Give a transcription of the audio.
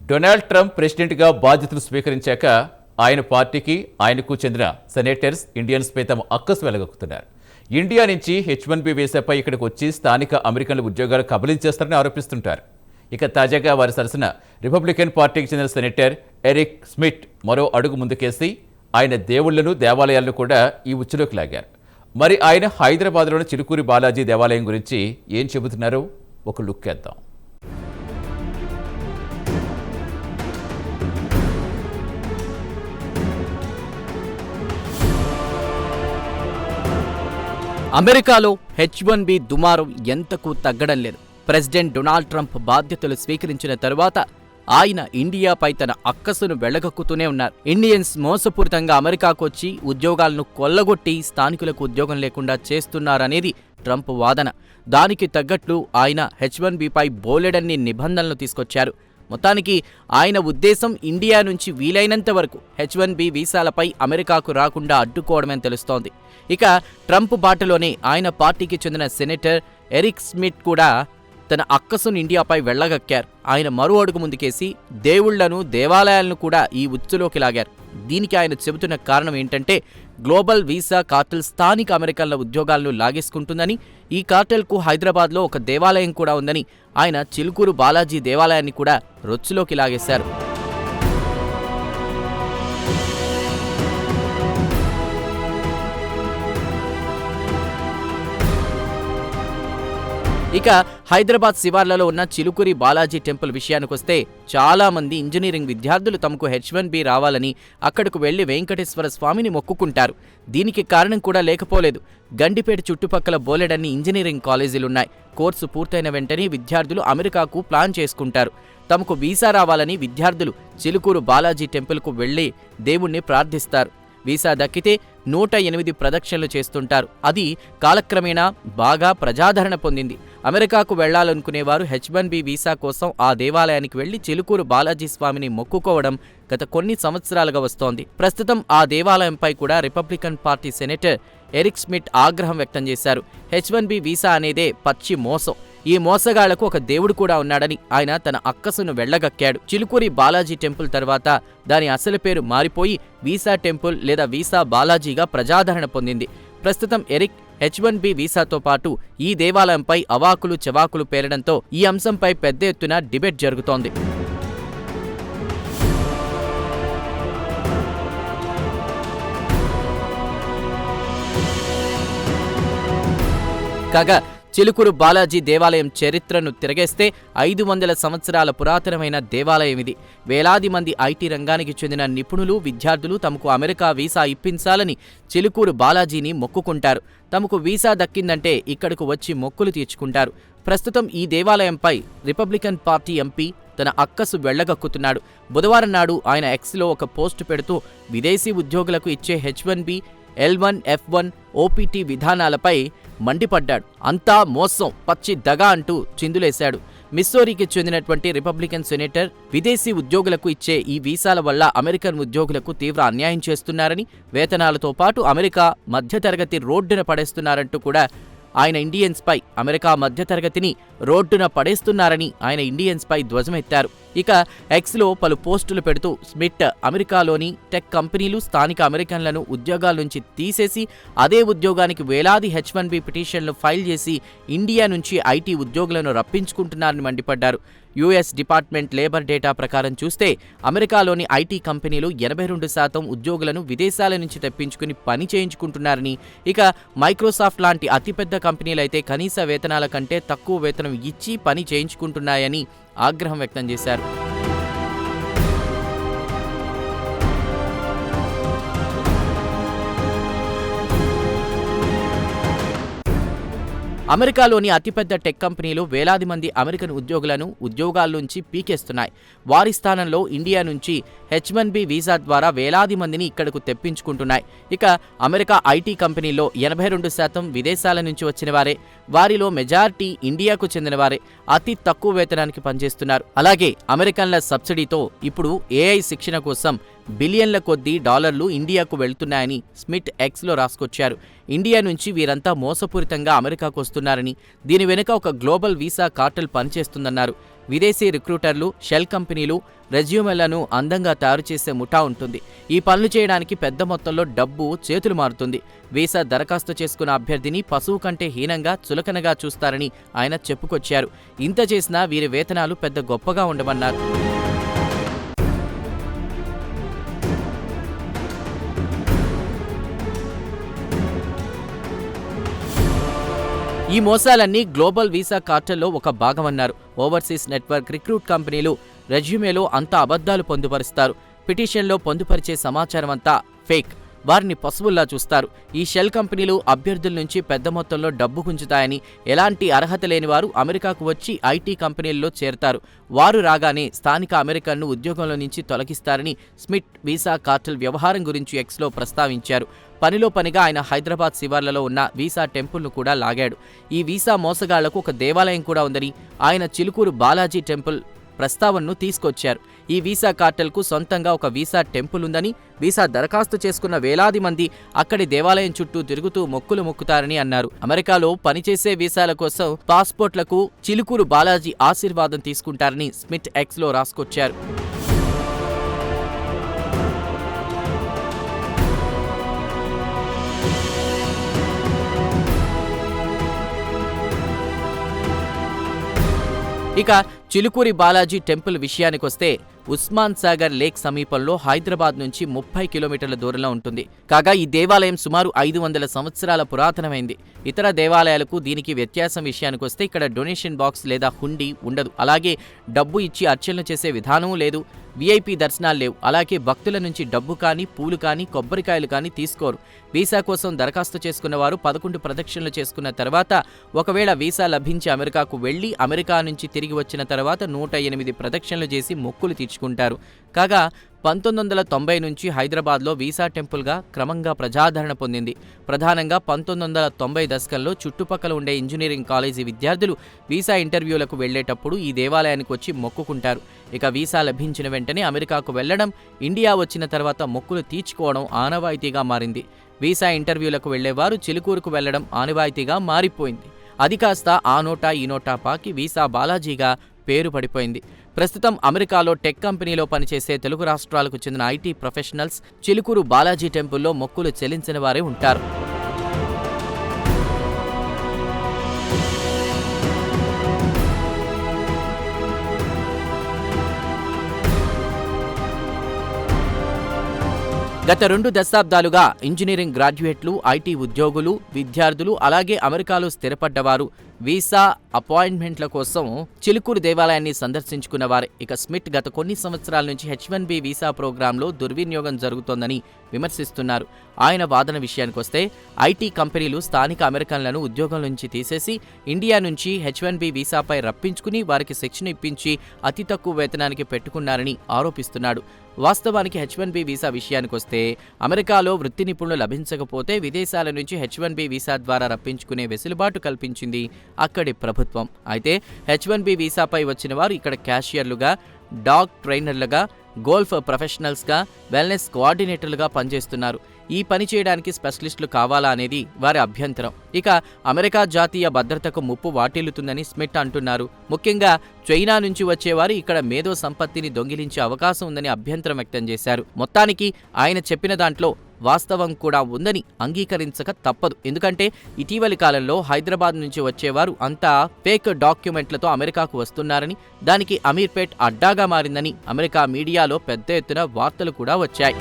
Donald Trump ప్రెసిడెంట్గా బాధ్యతలు స్వీకరించాక ఆయన పార్టీకి ఆయనకు చెందిన సెనేటర్స్ ఇండియన్స్పై తమ అక్కసు వెలగక్కుతున్నారు. ఇండియా నుంచి H1B వీసాపై ఇక్కడికి వచ్చి స్థానిక అమెరికన్ల ఉద్యోగాలు కబలించేస్తారని ఆరోపిస్తుంటారు. ఇక తాజాగా వారి సరసన రిపబ్లికన్ పార్టీకి చెందిన సెనేటర్ ఎరిక్ స్మిత్ మరో అడుగు ముందుకేసి ఆయన దేవుళ్లను దేవాలయాలను కూడా ఈ ఉచ్చులోకి లాగారు. మరి ఆయన హైదరాబాద్లోని చిలుకూరి బాలాజీ దేవాలయం గురించి ఏం చెబుతున్నారో ఒక లుక్ వేద్దాం. అమెరికాలో H1B దుమారం ఎంతకు తగ్గడం లేదు. ప్రెసిడెంట్ డొనాల్డ్ ట్రంప్ బాధ్యతలు స్వీకరించిన తరువాత ఆయన ఇండియాపై తన అక్కసును వెళ్లగక్కుతూనే ఉన్నారు. ఇండియన్స్ మోసపూరితంగా అమెరికాకు వచ్చి ఉద్యోగాలను కొల్లగొట్టి స్థానికులకు ఉద్యోగం లేకుండా చేస్తున్నారనేది ట్రంప్ వాదన. దానికి తగ్గట్లు ఆయన H1Bపై బోలెడన్ని నిబంధనలు తీసుకొచ్చారు. మొత్తానికి ఆయన ఉద్దేశం ఇండియా నుంచి వీలైనంత వరకు H1B వీసాలపై అమెరికాకు రాకుండా అడ్డుకోవడమని తెలుస్తోంది. ఇక ట్రంప్ బాటలోనే ఆయన పార్టీకి చెందిన సెనేటర్ ఎరిక్ స్మిత్ కూడా తన అక్కసును ఇండియాపై వెళ్లగక్కారు. ఆయన మరో అడుగు ముందుకేసి దేవుళ్లను దేవాలయాలను కూడా ఈ ఉచ్చులోకి లాగారు. దీనికి ఆయన చెబుతున్న కారణం ఏంటంటే గ్లోబల్ వీసా కార్టెల్ స్థానిక అమెరికన్ల ఉద్యోగాలను లాగేసుకుంటుందని, ఈ కార్టెల్కు హైదరాబాద్లో ఒక దేవాలయం కూడా ఉందని ఆయన చిలుకూరు బాలాజీ దేవాలయాన్ని కూడా రొచ్చులోకి లాగేశారు. ఇక హైదరాబాద్ శివార్లలో ఉన్న చిలుకూరి బాలాజీ టెంపుల్ విషయానికొస్తే చాలా మంది ఇంజనీరింగ్ విద్యార్థులు తమకు H1B రావాలని అక్కడకు వెళ్లి వెంకటేశ్వర స్వామిని మొక్కుకుంటారు. దీనికి కారణం కూడా లేకపోలేదు. గండిపేట చుట్టుపక్కల బోలెడన్ని ఇంజనీరింగ్ కాలేజీలున్నాయి. కోర్సు పూర్తయిన వెంటనే విద్యార్థులు అమెరికాకు ప్లాన్ చేసుకుంటారు. తమకు వీసా రావాలని విద్యార్థులు చిలుకూరు బాలాజీ టెంపుల్కు వెళ్లి దేవుణ్ణి ప్రార్థిస్తారు. వీసా దక్కితే 108 ప్రదక్షిణలు చేస్తుంటారు. అది కాలక్రమేణా బాగా ప్రజాదరణ పొందింది. అమెరికాకు వెళ్లాలనుకునేవారు H1B వీసా కోసం ఆ దేవాలయానికి వెళ్లి చిలుకూరు బాలాజీ స్వామిని మొక్కుకోవడం గత కొన్ని సంవత్సరాలుగా వస్తోంది. ప్రస్తుతం ఆ దేవాలయంపై కూడా republican party senator Eric Smith ఆగ్రహం వ్యక్తం చేశారు. H1B వీసా అనేదే పచ్చి మోసం. ఈ మోసగాళ్లకు ఒక దేవుడు కూడా ఉన్నాడని ఆయన తన అక్కసును వెళ్లగక్కాడు. చిలుకూరి బాలాజీ టెంపుల్ తర్వాత దాని అసలు పేరు మారిపోయి వీసా టెంపుల్ లేదా వీసా బాలాజీగా ప్రజాదరణ పొందింది. ప్రస్తుతం ఎరిక్ H1B వీసాతో పాటు ఈ దేవాలయంపై అవాకులు చెవాకులు పేరడంతో ఈ అంశంపై పెద్ద ఎత్తున డిబేట్ జరుగుతోంది. కాగా చిలుకూరు బాలాజీ దేవాలయం చరిత్రను తిరగేస్తే 500 సంవత్సరాల పురాతనమైన దేవాలయం ఇది. వేలాది మంది ఐటీ రంగానికి చెందిన నిపుణులు, విద్యార్థులు తమకు అమెరికా వీసా ఇప్పించాలని చిలుకూరు బాలాజీని మొక్కుకుంటారు. తమకు వీసా దక్కిందంటే ఇక్కడకు వచ్చి మొక్కులు తీర్చుకుంటారు. ప్రస్తుతం ఈ దేవాలయంపై రిపబ్లికన్ పార్టీ ఎంపీ తన అక్కసు వెళ్లగక్కుతున్నాడు. బుధవారం నాడు ఆయన ఎక్స్లో ఒక పోస్టు పెడుతూ విదేశీ ఉద్యోగులకు ఇచ్చే H1B, L1, F1, OPT విధానాలపై మండిపడ్డాడు. అంతా మోసం, పచ్చి దగా అంటూ చిందులేశాడు. మిస్సోరీకి చెందినటువంటి రిపబ్లికన్ సెనేటర్ విదేశీ ఉద్యోగులకు ఇచ్చే ఈ వీసాల వల్ల అమెరికన్ ఉద్యోగులకు తీవ్ర అన్యాయం చేస్తున్నారని, వేతనాలతో పాటు అమెరికా మధ్యతరగతి రోడ్డున పడేస్తున్నారంటూ కూడా ఆయన ఇండియన్స్పై అమెరికా మధ్యతరగతిని రోడ్డున పడేస్తున్నారని ఆయన ఇండియన్స్పై ధ్వజమెత్తారు. ఇక ఎక్స్లో పలు పోస్టులు పెడుతూ స్మిత్ అమెరికాలోని టెక్ కంపెనీలు స్థానిక అమెరికన్లను ఉద్యోగాల నుంచి తీసేసి అదే ఉద్యోగానికి వేలాది H1B పిటిషన్లు ఫైల్ చేసి ఇండియా నుంచి ఐటీ ఉద్యోగులను రప్పించుకుంటున్నారని మండిపడ్డారు. యుఎస్ డిపార్ట్మెంట్ లేబర్ డేటా ప్రకారం చూస్తే అమెరికాలోని ఐటీ కంపెనీలు 82% ఉద్యోగులను విదేశాల నుంచి తెప్పించుకుని పని చేయించుకుంటున్నారని, ఇక మైక్రోసాఫ్ట్ లాంటి అతిపెద్ద కంపెనీలైతే కనీస వేతనాల కంటే తక్కువ వేతనం ఇచ్చి పని చేయించుకుంటున్నాయని ఆగ్రహం వ్యక్తం చేశారు. అమెరికాలోని అతిపెద్ద టెక్ కంపెనీలు వేలాది మంది అమెరికన్ ఉద్యోగులను ఉద్యోగాల్లోంచి పీకేస్తున్నాయి. వారి స్థానంలో ఇండియా నుంచి H1B వీసా ద్వారా వేలాది మందిని ఇక్కడకు తెప్పించుకుంటున్నాయి. ఇక అమెరికా ఐటీ కంపెనీల్లో 82% విదేశాల నుంచి వచ్చిన వారే. వారిలో మెజారిటీ ఇండియాకు చెందినవారే. అతి తక్కువ వేతనానికి పనిచేస్తున్నారు. అలాగే అమెరికన్ల సబ్సిడీతో ఇప్పుడు AI శిక్షణ కోసం బిలియన్ల కొద్దీ డాలర్లు ఇండియాకు వెళ్తున్నాయని స్మిత్ ఎక్స్లో రాసుకొచ్చారు. ఇండియా నుంచి వీరంతా మోసపూరితంగా అమెరికాకు వస్తున్నారని, దీని వెనుక ఒక గ్లోబల్ వీసా కార్టెల్ పనిచేస్తుందన్నారు. విదేశీ రిక్రూటర్లు, షెల్ కంపెనీలు రెజ్యూమెలను అందంగా తయారు చేసే ముఠా ఉంటుంది. ఈ పనులు చేయడానికి పెద్ద మొత్తంలో డబ్బు చేతులు మారుతుంది. వీసా దరఖాస్తు చేసుకున్న అభ్యర్థిని పశువు కంటే హీనంగా, చులకనగా చూస్తారని ఆయన చెప్పుకొచ్చారు. ఇంత చేసినా వీరి వేతనాలు పెద్ద గొప్పగా ఉండవన్నారు. ఈ మోసాలన్నీ గ్లోబల్ వీసా కార్టెల్లో ఒక భాగమన్నారు. ఓవర్సీస్ నెట్వర్క్ రిక్రూట్ కంపెనీలు రెజ్యూమేలో అంతా అబద్ధాలు పొందుపరుస్తారు. పిటిషన్లో పొందుపరిచే సమాచారం అంతా ఫేక్. వారిని పశువుల్లా చూస్తారు. ఈ షెల్ కంపెనీలు అభ్యర్థుల నుంచి పెద్ద మొత్తంలో డబ్బు గుంజుతాయని, ఎలాంటి అర్హత లేని వారు అమెరికాకు వచ్చి ఐటీ కంపెనీల్లో చేరతారు. వారు రాగానే స్థానిక అమెరికన్ను ఉద్యోగంలో నుంచి తొలగిస్తారని స్మిత్ వీసా కార్టెల్ వ్యవహారం గురించి ఎక్స్లో ప్రస్తావించారు. పనిలో పనిగా ఆయన హైదరాబాద్ శివార్లలో ఉన్న వీసా టెంపుల్ను కూడా లాగాడు. ఈ వీసా మోసగాళ్లకు ఒక దేవాలయం కూడా ఉందని ఆయన చిలుకూరు బాలాజీ టెంపుల్ ప్రస్తావనను తీసుకొచ్చారు. ఈ వీసా కార్టెల్కు సొంతంగా ఒక వీసా టెంపుల్ ఉందని, వీసా దరఖాస్తు చేసుకున్న వేలాది మంది అక్కడి దేవాలయం చుట్టూ తిరుగుతూ మొక్కులు మొక్కుతారని అన్నారు. అమెరికాలో పనిచేసే వీసాల కోసం పాస్పోర్ట్లకు చిలుకూరు బాలాజీ ఆశీర్వాదం తీసుకుంటారని స్మిత్ ఎక్స్లో రాసుకొచ్చారు. ఇక చిలుకూరి బాలాజీ టెంపుల్ విషయానికొస్తే ఉస్మాన్ సాగర్ లేక్ సమీపంలో హైదరాబాద్ నుంచి 30 కిలోమీటర్ల దూరంలో ఉంటుంది. కాగా ఈ దేవాలయం సుమారు 500 సంవత్సరాల పురాతనమైంది. ఇతర దేవాలయాలకు దీనికి వ్యత్యాసం విషయానికొస్తే ఇక్కడ డొనేషన్ బాక్స్ లేదా హుండీ ఉండదు. అలాగే డబ్బు ఇచ్చి అర్చనలు చేసే విధానం లేదు. వీఐపీ దర్శనాలు లేవు. అలాగే భక్తుల నుంచి డబ్బు కానీ, పూలు కానీ, కొబ్బరికాయలు కానీ తీసుకోరు. వీసా కోసం దరఖాస్తు చేసుకున్న వారు 11 ప్రదక్షిణలు చేసుకున్న తర్వాత, ఒకవేళ వీసా లభించి అమెరికాకు వెళ్లి అమెరికా నుంచి తిరిగి వచ్చిన తర్వాత 108 ప్రదక్షిణలు చేసి మొక్కులు తీర్చుకుంటారు. కాగా 1990 నుంచి హైదరాబాద్లో వీసా టెంపుల్గా క్రమంగా ప్రజాదరణ పొందింది. ప్రధానంగా 1990 దశకంలో చుట్టుపక్కల ఉండే ఇంజనీరింగ్ కాలేజీ విద్యార్థులు వీసా ఇంటర్వ్యూలకు వెళ్లేటప్పుడు ఈ దేవాలయానికి వచ్చి మొక్కుకుంటారు. ఇక వీసా లభించిన వెంటనే అమెరికాకు వెళ్లడం, ఇండియా వచ్చిన తర్వాత మొక్కులు తీర్చుకోవడం ఆనవాయితీగా మారింది. వీసా ఇంటర్వ్యూలకు వెళ్లేవారు చిలుకూరుకు వెళ్లడం ఆనవాయితీగా మారిపోయింది. అది కాస్త ఆ నోటా ఈ నోటా పాకి వీసా బాలాజీగా పేరు పడిపోయింది. ప్రస్తుతం అమెరికాలో టెక్ కంపెనీలో పనిచేసే తెలుగు రాష్ట్రాలకు చెందిన ఐటీ ప్రొఫెషనల్స్ చిలుకూరు బాలాజీ టెంపుల్లో మొక్కులు చెల్లించిన వారే ఉంటారు. గత 2 దశాబ్దాలుగా ఇంజనీరింగ్ గ్రాడ్యుయేట్లు, ఐటీ ఉద్యోగులు, విద్యార్థులు, అలాగే అమెరికాలో స్థిరపడ్డవారు వీసా అపాయింట్మెంట్ల కోసం చిలుకూరు దేవాలయాన్ని సందర్శించుకున్నవారే. ఇక స్మిత్ గత కొన్ని సంవత్సరాల నుంచి H1B వీసా ప్రోగ్రాంలో దుర్వినియోగం జరుగుతోందని విమర్శిస్తున్నారు. ఆయన వాదన విషయానికొస్తే ఐటీ కంపెనీలు స్థానిక అమెరికన్లను ఉద్యోగం నుంచి తీసేసి ఇండియా నుంచి H1B వీసాపై రప్పించుకుని వారికి శిక్షణ ఇప్పించి అతి తక్కువ వేతనానికి పెట్టుకున్నారని ఆరోపిస్తున్నాడు. వాస్తవానికి H1B వీసా విషయానికొస్తే అమెరికాలో వృత్తి నిపుణులు లభించకపోతే విదేశాల నుంచి H1B వీసా ద్వారా రప్పించుకునే వెసులుబాటు కల్పించింది అక్కడి ప్రభుత్వం. అయితే H1B వీసాపై వచ్చిన వారు ఇక్కడ క్యాషియర్లుగా, డాగ్ ట్రైనర్లుగా, గోల్ఫ్ ప్రొఫెషనల్స్గా, వెల్నెస్ కోఆర్డినేటర్లుగా పనిచేస్తున్నారు. ఈ పని చేయడానికి స్పెషలిస్టులు కావాలా అనేది వారి అభ్యంతరం. ఇక అమెరికా జాతీయ భద్రతకు ముప్పు వాటిల్లుతుందని స్మిత్ అంటున్నారు. ముఖ్యంగా చైనా నుంచి వచ్చేవారు ఇక్కడ మేధో సంపత్తిని దొంగిలించే అవకాశం ఉందని అభ్యంతరం వ్యక్తం చేశారు. మొత్తానికి ఆయన చెప్పిన దాంట్లో వాస్తవం కూడా ఉందని అంగీకరించక తప్పదు. ఎందుకంటే ఇటీవలి కాలంలో హైదరాబాద్ నుంచి వచ్చేవారు అంతా ఫేక్ డాక్యుమెంట్లతో అమెరికాకు వస్తున్నారని, దానికి అమీర్పేట్ అడ్డాగా మారిందని అమెరికా మీడియాలో పెద్ద ఎత్తున వార్తలు కూడా వచ్చాయి.